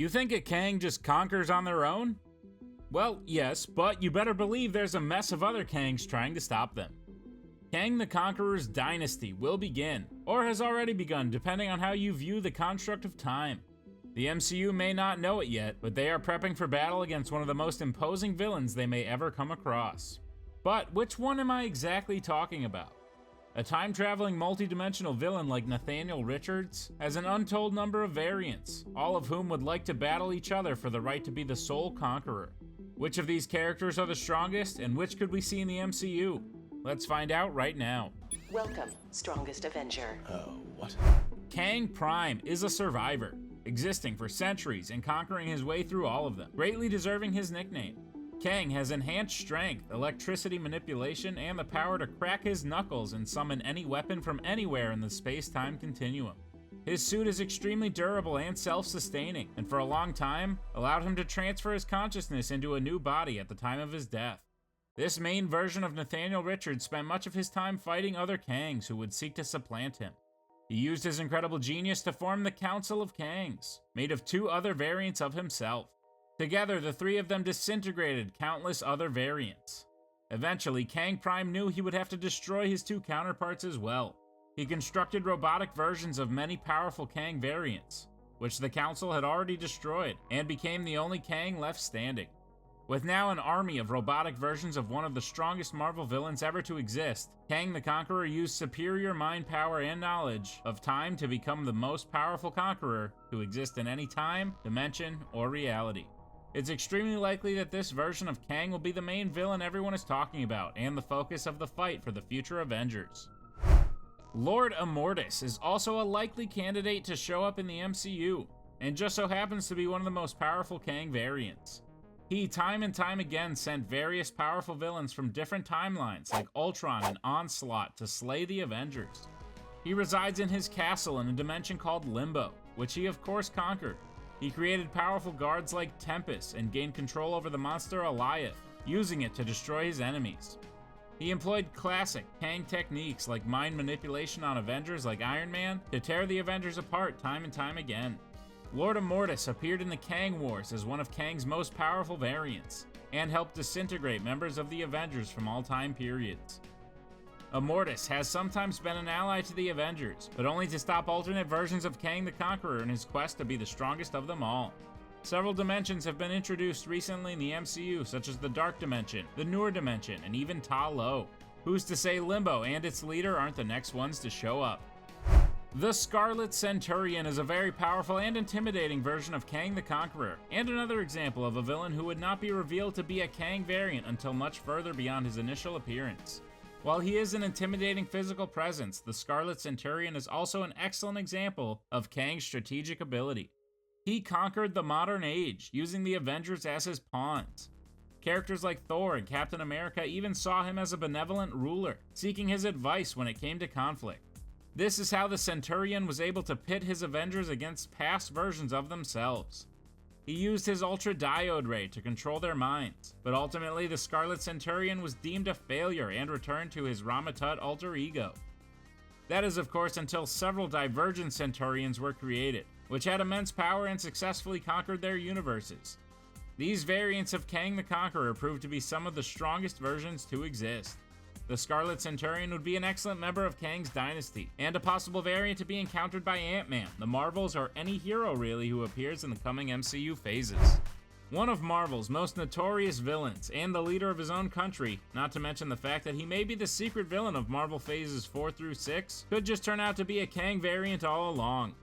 You think a Kang just conquers on their own? Well, yes, but you better believe there's a mess of other Kangs trying to stop them. Kang the Conqueror's dynasty will begin, or has already begun depending on how you view the construct of time. The MCU may not know it yet, but they are prepping for battle against one of the most imposing villains they may ever come across. But which one am I exactly talking about? A time-traveling multidimensional villain like Nathaniel Richards has an untold number of variants, all of whom would like to battle each other for the right to be the sole Conqueror. Which of these characters are the strongest, and which could we see in the MCU? Let's find out right now. Welcome, Strongest Avenger. What? Kang Prime is a survivor, existing for centuries and conquering his way through all of them, greatly deserving his nickname. Kang has enhanced strength, electricity manipulation, and the power to crack his knuckles and summon any weapon from anywhere in the space-time continuum. His suit is extremely durable and self-sustaining, and for a long time, allowed him to transfer his consciousness into a new body at the time of his death. This main version of Nathaniel Richards spent much of his time fighting other Kangs who would seek to supplant him. He used his incredible genius to form the Council of Kangs, made of 2 other variants of himself. Together, the 3 of them disintegrated countless other variants. Eventually, Kang Prime knew he would have to destroy his 2 counterparts as well. He constructed robotic versions of many powerful Kang variants, which the Council had already destroyed, and became the only Kang left standing. With now an army of robotic versions of one of the strongest Marvel villains ever to exist, Kang the Conqueror used superior mind power and knowledge of time to become the most powerful Conqueror to exist in any time, dimension, or reality. It's extremely likely that this version of Kang will be the main villain everyone is talking about, and the focus of the fight for the future Avengers. Lord Immortus is also a likely candidate to show up in the MCU, and just so happens to be one of the most powerful Kang variants. He time and time again sent various powerful villains from different timelines like Ultron and Onslaught to slay the Avengers. He resides in his castle in a dimension called Limbo, which he of course conquered. He created powerful guards like Tempest and gained control over the monster Alioth, using it to destroy his enemies. He employed classic Kang techniques like mind manipulation on Avengers like Iron Man to tear the Avengers apart time and time again. Lord Immortus appeared in the Kang Wars as one of Kang's most powerful variants, and helped disintegrate members of the Avengers from all time periods. Immortus has sometimes been an ally to the Avengers, but only to stop alternate versions of Kang the Conqueror in his quest to be the strongest of them all. Several dimensions have been introduced recently in the MCU, such as the Dark Dimension, the Noor Dimension, and even Ta Lo. Who's to say Limbo and its leader aren't the next ones to show up? The Scarlet Centurion is a very powerful and intimidating version of Kang the Conqueror, and another example of a villain who would not be revealed to be a Kang variant until much further beyond his initial appearance. While he is an intimidating physical presence, the Scarlet Centurion is also an excellent example of Kang's strategic ability. He conquered the modern age, using the Avengers as his pawns. Characters like Thor and Captain America even saw him as a benevolent ruler, seeking his advice when it came to conflict. This is how the Centurion was able to pit his Avengers against past versions of themselves. He used his Ultra Diode Ray to control their minds, but ultimately the Scarlet Centurion was deemed a failure and returned to his Rama Tut alter ego. That is of course until several divergent Centurions were created, which had immense power and successfully conquered their universes. These variants of Kang the Conqueror proved to be some of the strongest versions to exist. The Scarlet Centurion would be an excellent member of Kang's dynasty, and a possible variant to be encountered by Ant-Man, the Marvels, or any hero really who appears in the coming MCU phases. One of Marvel's most notorious villains, and the leader of his own country, not to mention the fact that he may be the secret villain of Marvel phases 4 through 6, could just turn out to be a Kang variant all along.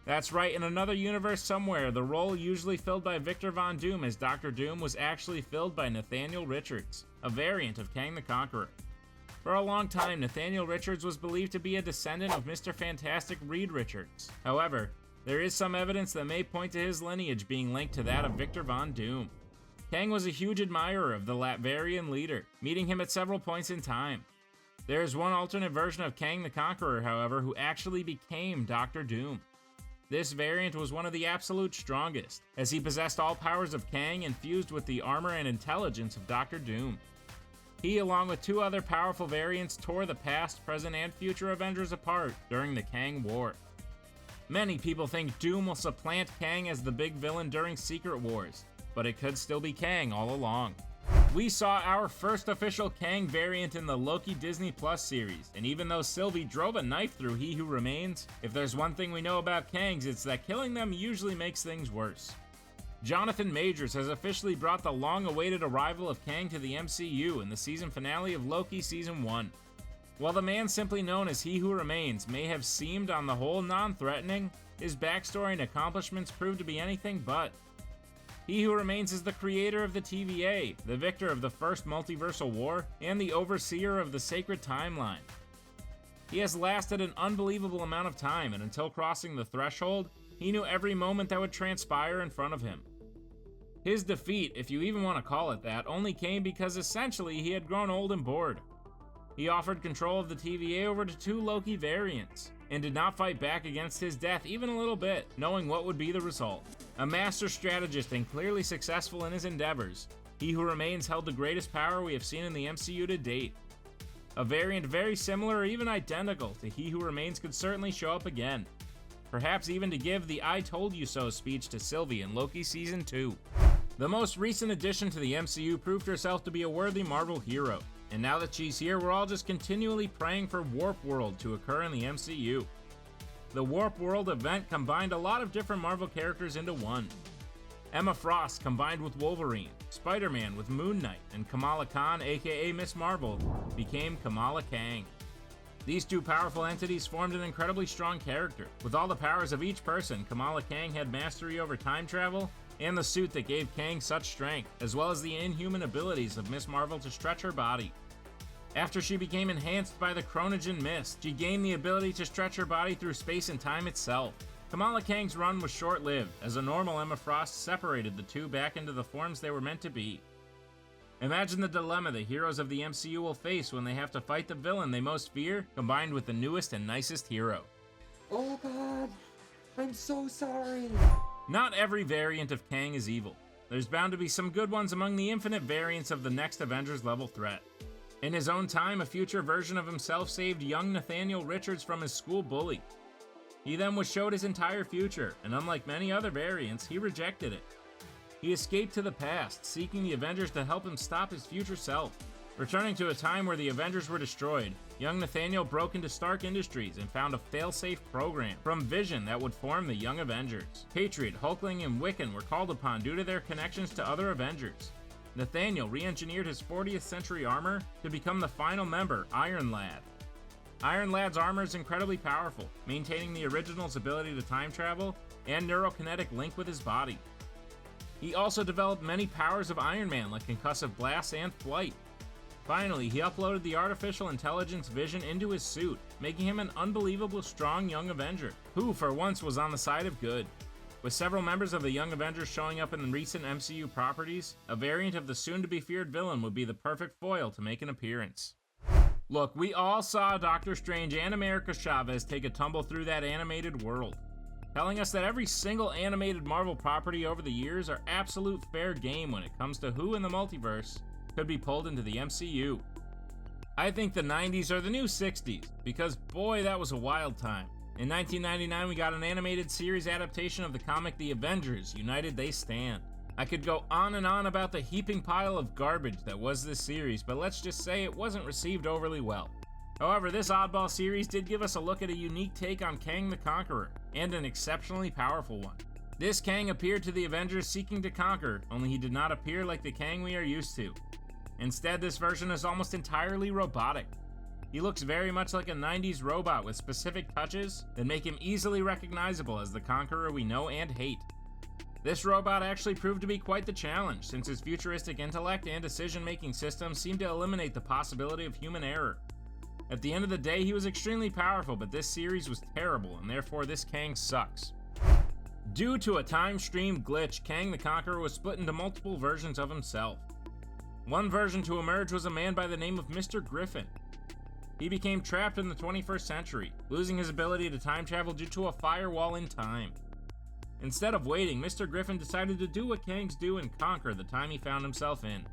That's right, in another universe somewhere, the role usually filled by Victor Von Doom as Dr. Doom was actually filled by Nathaniel Richards, a variant of Kang the Conqueror. For a long time, Nathaniel Richards was believed to be a descendant of Mr. Fantastic Reed Richards. However, there is some evidence that may point to his lineage being linked to that of Victor Von Doom. Kang was a huge admirer of the Latvarian leader, meeting him at several points in time. There is one alternate version of Kang the Conqueror, however, who actually became Dr. Doom. This variant was one of the absolute strongest, as he possessed all powers of Kang and fused with the armor and intelligence of Dr. Doom. He, along with 2 other powerful variants, tore the past, present, and future Avengers apart during the Kang War. Many people think Doom will supplant Kang as the big villain during Secret Wars, but it could still be Kang all along. We saw our first official Kang variant in the Loki Disney Plus series, and even though Sylvie drove a knife through He Who Remains, if there's one thing we know about Kangs, it's that killing them usually makes things worse. Jonathan Majors has officially brought the long-awaited arrival of Kang to the MCU in the season finale of Loki Season 1. While the man simply known as He Who Remains may have seemed on the whole non-threatening, his backstory and accomplishments proved to be anything but. He Who Remains is the creator of the TVA, the victor of the first multiversal war, and the overseer of the sacred timeline. He has lasted an unbelievable amount of time, and until crossing the threshold, he knew every moment that would transpire in front of him. His defeat, if you even want to call it that, only came because essentially he had grown old and bored. He offered control of the TVA over to 2 Loki variants, and did not fight back against his death even a little bit, knowing what would be the result. A master strategist and clearly successful in his endeavors, He Who Remains held the greatest power we have seen in the MCU to date. A variant very similar or even identical to He Who Remains could certainly show up again, perhaps even to give the "I told you so" speech to Sylvie in Loki Season 2. The most recent addition to the MCU proved herself to be a worthy Marvel hero, and now that she's here, we're all just continually praying for Warp World to occur in the MCU. The Warp World event combined a lot of different Marvel characters into one. Emma Frost combined with Wolverine, Spider-Man with Moon Knight, and Kamala Khan, aka Miss Marvel, became Kamala Kang. These 2 powerful entities formed an incredibly strong character. With all the powers of each person, Kamala Kang had mastery over time travel, and the suit that gave Kang such strength, as well as the inhuman abilities of Miss Marvel to stretch her body. After she became enhanced by the Chronogen Mist, she gained the ability to stretch her body through space and time itself. Kamala Kang's run was short-lived, as a normal Emma Frost separated the 2 back into the forms they were meant to be. Imagine the dilemma the heroes of the MCU will face when they have to fight the villain they most fear, combined with the newest and nicest hero. Oh god, I'm so sorry. Not every variant of Kang is evil. There's bound to be some good ones among the infinite variants of the next Avengers level threat. In his own time, a future version of himself saved young Nathaniel Richards from his school bully. He then was showed his entire future, and unlike many other variants, he rejected it. He escaped to the past, seeking the Avengers to help him stop his future self. Returning to a time where the Avengers were destroyed, young Nathaniel broke into Stark Industries and found a fail-safe program from Vision that would form the Young Avengers. Patriot, Hulkling, and Wiccan were called upon due to their connections to other Avengers. Nathaniel re-engineered his 40th century armor to become the final member, Iron Lad. Iron Lad's armor is incredibly powerful, maintaining the original's ability to time travel and neurokinetic link with his body. He also developed many powers of Iron Man like concussive blast and flight. Finally, he uploaded the artificial intelligence Vision into his suit, making him an unbelievably strong young Avenger, who for once was on the side of good. With several members of the Young Avengers showing up in recent MCU properties, a variant of the soon-to-be-feared villain would be the perfect foil to make an appearance. Look, we all saw Doctor Strange and America Chavez take a tumble through that animated world, telling us that every single animated Marvel property over the years are absolute fair game when it comes to who in the multiverse could be pulled into the MCU. I think the 90s are the new 60s, because boy, that was a wild time. In 1999, we got an animated series adaptation of the comic The Avengers, United They Stand. I could go on and on about the heaping pile of garbage that was this series, but let's just say it wasn't received overly well. However, this oddball series did give us a look at a unique take on Kang the Conqueror, and an exceptionally powerful one. This Kang appeared to the Avengers seeking to conquer, only he did not appear like the Kang we are used to. Instead, this version is almost entirely robotic. He looks very much like a 90s robot with specific touches that make him easily recognizable as the Conqueror we know and hate. This robot actually proved to be quite the challenge, since his futuristic intellect and decision-making systems seemed to eliminate the possibility of human error. At the end of the day, he was extremely powerful, but this series was terrible, and therefore this Kang sucks. Due to a time stream glitch, Kang the Conqueror was split into multiple versions of himself. One version to emerge was a man by the name of Mr. Gryphon. He became trapped in the 21st century, losing his ability to time travel due to a firewall in time. Instead of waiting, Mr. Gryphon decided to do what Kangs do and conquer the time he found himself in.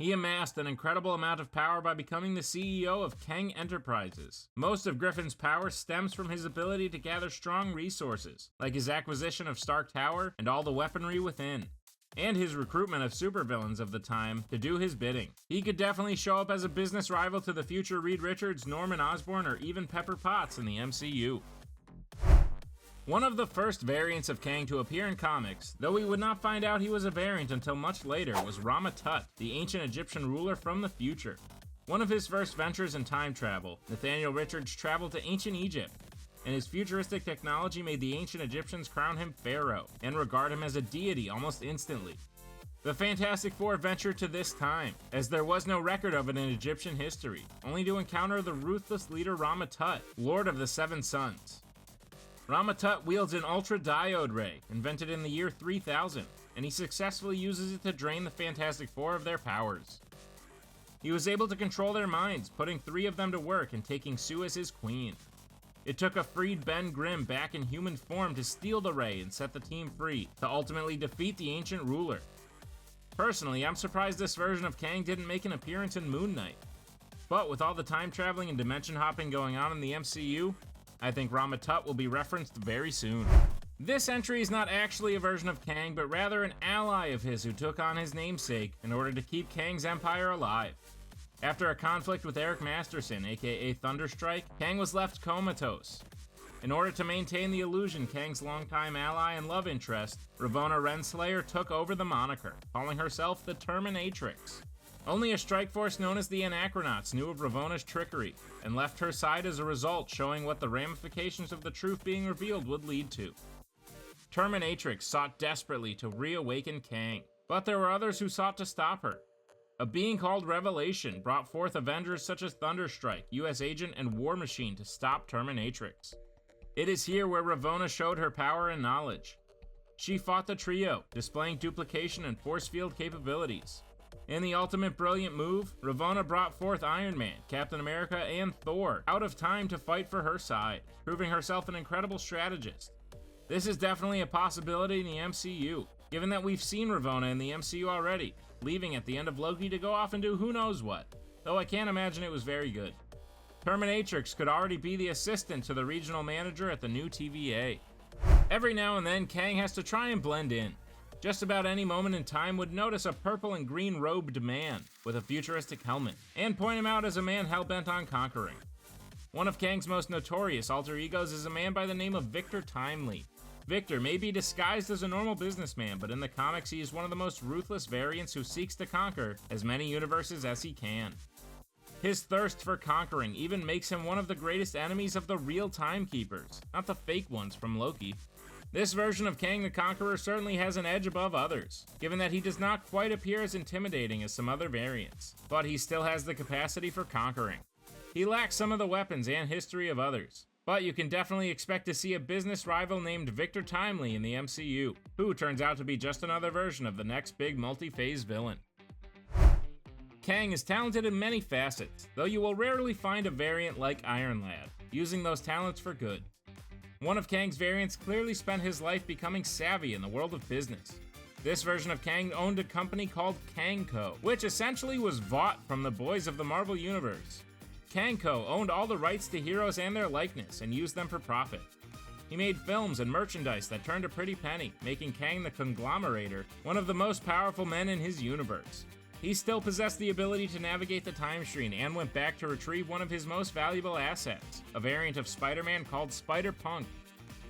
He amassed an incredible amount of power by becoming the CEO of Kang Enterprises. Most of Gryphon's power stems from his ability to gather strong resources, like his acquisition of Stark Tower and all the weaponry within, and his recruitment of supervillains of the time to do his bidding. He could definitely show up as a business rival to the future Reed Richards, Norman Osborn, or even Pepper Potts in the MCU. One of the first variants of Kang to appear in comics, though we would not find out he was a variant until much later, was Rama Tut, the ancient Egyptian ruler from the future. One of his first ventures in time travel, Nathaniel Richards traveled to ancient Egypt, and his futuristic technology made the ancient Egyptians crown him pharaoh and regard him as a deity almost instantly. The Fantastic Four ventured to this time, as there was no record of it in Egyptian history, only to encounter the ruthless leader Rama Tut, Lord of the Seven Suns. Rama Tut wields an ultra-diode ray, invented in the year 3000, and he successfully uses it to drain the Fantastic Four of their powers. He was able to control their minds, putting 3 of them to work and taking Sue as his queen. It took a freed Ben Grimm back in human form to steal the ray and set the team free, to ultimately defeat the ancient ruler. Personally, I'm surprised this version of Kang didn't make an appearance in Moon Knight. But with all the time traveling and dimension hopping going on in the MCU, I think Rama Tut will be referenced very soon. This entry is not actually a version of Kang, but rather an ally of his who took on his namesake in order to keep Kang's empire alive. After a conflict with Eric Masterson, aka Thunderstrike, Kang was left comatose. In order to maintain the illusion, Kang's longtime ally and love interest, Ravonna Renslayer, took over the moniker, calling herself the Terminatrix. Only a strike force known as the Anachronauts knew of Ravonna's trickery, and left her side as a result, showing what the ramifications of the truth being revealed would lead to. Terminatrix sought desperately to reawaken Kang, but there were others who sought to stop her. A being called Revelation brought forth Avengers such as Thunderstrike, US Agent, and War Machine to stop Terminatrix. It is here where Ravonna showed her power and knowledge. She fought the trio, displaying duplication and force field capabilities. In the ultimate brilliant move, Ravonna brought forth Iron Man, Captain America, and Thor out of time to fight for her side, proving herself an incredible strategist. This is definitely a possibility in the MCU, given that we've seen Ravonna in the MCU already, leaving at the end of Loki to go off and do who knows what, though I can't imagine it was very good. Terminatrix could already be the assistant to the regional manager at the new TVA. Every now and then, Kang has to try and blend in. Just about any moment in time would notice a purple and green robed man with a futuristic helmet, and point him out as a man hell-bent on conquering. One of Kang's most notorious alter egos is a man by the name of Victor Timely. Victor may be disguised as a normal businessman, but in the comics he is one of the most ruthless variants who seeks to conquer as many universes as he can. His thirst for conquering even makes him one of the greatest enemies of the real Timekeepers, not the fake ones from Loki. This version of Kang the Conqueror certainly has an edge above others, given that he does not quite appear as intimidating as some other variants, but he still has the capacity for conquering. He lacks some of the weapons and history of others, but you can definitely expect to see a business rival named Victor Timely in the MCU, who turns out to be just another version of the next big multi-phase villain. Kang is talented in many facets, though you will rarely find a variant like Iron Lad, using those talents for good. One of Kang's variants clearly spent his life becoming savvy in the world of business. This version of Kang owned a company called Kang Co., which essentially was bought from the boys of the Marvel Universe. Kang Co. owned all the rights to heroes and their likeness and used them for profit. He made films and merchandise that turned a pretty penny, making Kang the Conglomerator one of the most powerful men in his universe. He still possessed the ability to navigate the time stream and went back to retrieve one of his most valuable assets, a variant of Spider-Man called Spider-Punk.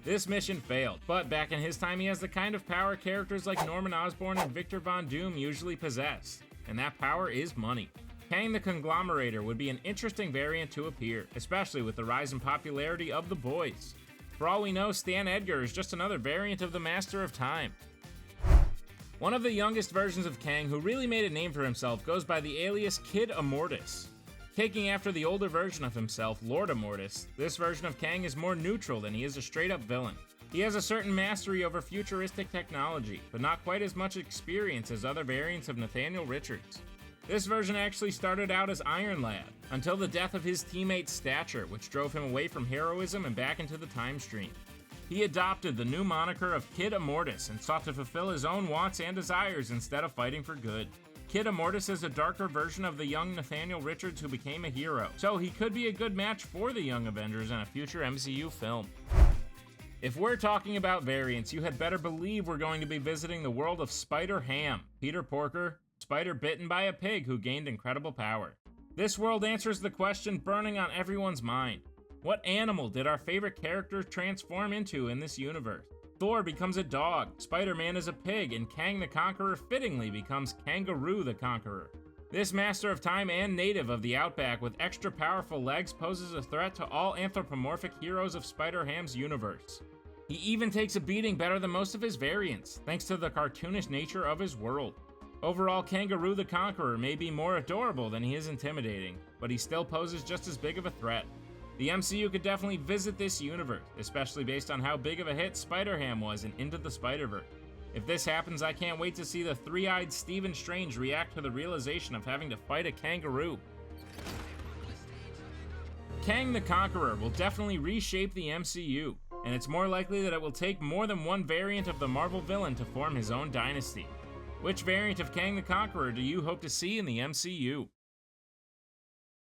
This mission failed, but back in his time he has the kind of power characters like Norman Osborn and Victor Von Doom usually possess, and that power is money. Kang the Conglomerator would be an interesting variant to appear, especially with the rise in popularity of the boys. For all we know, Stan Edgar is just another variant of the Master of Time. One of the youngest versions of Kang who really made a name for himself goes by the alias Kid Immortus. Taking after the older version of himself, Lord Immortus, this version of Kang is more neutral than he is a straight-up villain. He has a certain mastery over futuristic technology, but not quite as much experience as other variants of Nathaniel Richards. This version actually started out as Iron Lad, until the death of his teammate Stature, which drove him away from heroism and back into the time stream. He adopted the new moniker of Kid Immortus and sought to fulfill his own wants and desires instead of fighting for good. Kid Immortus is a darker version of the young Nathaniel Richards who became a hero, so he could be a good match for the Young Avengers in a future MCU film. If we're talking about variants, you had better believe we're going to be visiting the world of Spider-Ham, Peter Porker, spider bitten by a pig who gained incredible power. This world answers the question burning on everyone's mind. What animal did our favorite character transform into in this universe? Thor becomes a dog, Spider-Man is a pig, and Kang the Conqueror fittingly becomes Kangaroo the Conqueror. This master of time and native of the Outback with extra powerful legs poses a threat to all anthropomorphic heroes of Spider-Ham's universe. He even takes a beating better than most of his variants, thanks to the cartoonish nature of his world. Overall, Kangaroo the Conqueror may be more adorable than he is intimidating, but he still poses just as big of a threat. The MCU could definitely visit this universe, especially based on how big of a hit Spider-Ham was in Into the Spider-Verse. If this happens, I can't wait to see the three-eyed Stephen Strange react to the realization of having to fight a kangaroo. Kang the Conqueror will definitely reshape the MCU, and it's more likely that it will take more than one variant of the Marvel villain to form his own dynasty. Which variant of Kang the Conqueror do you hope to see in the MCU?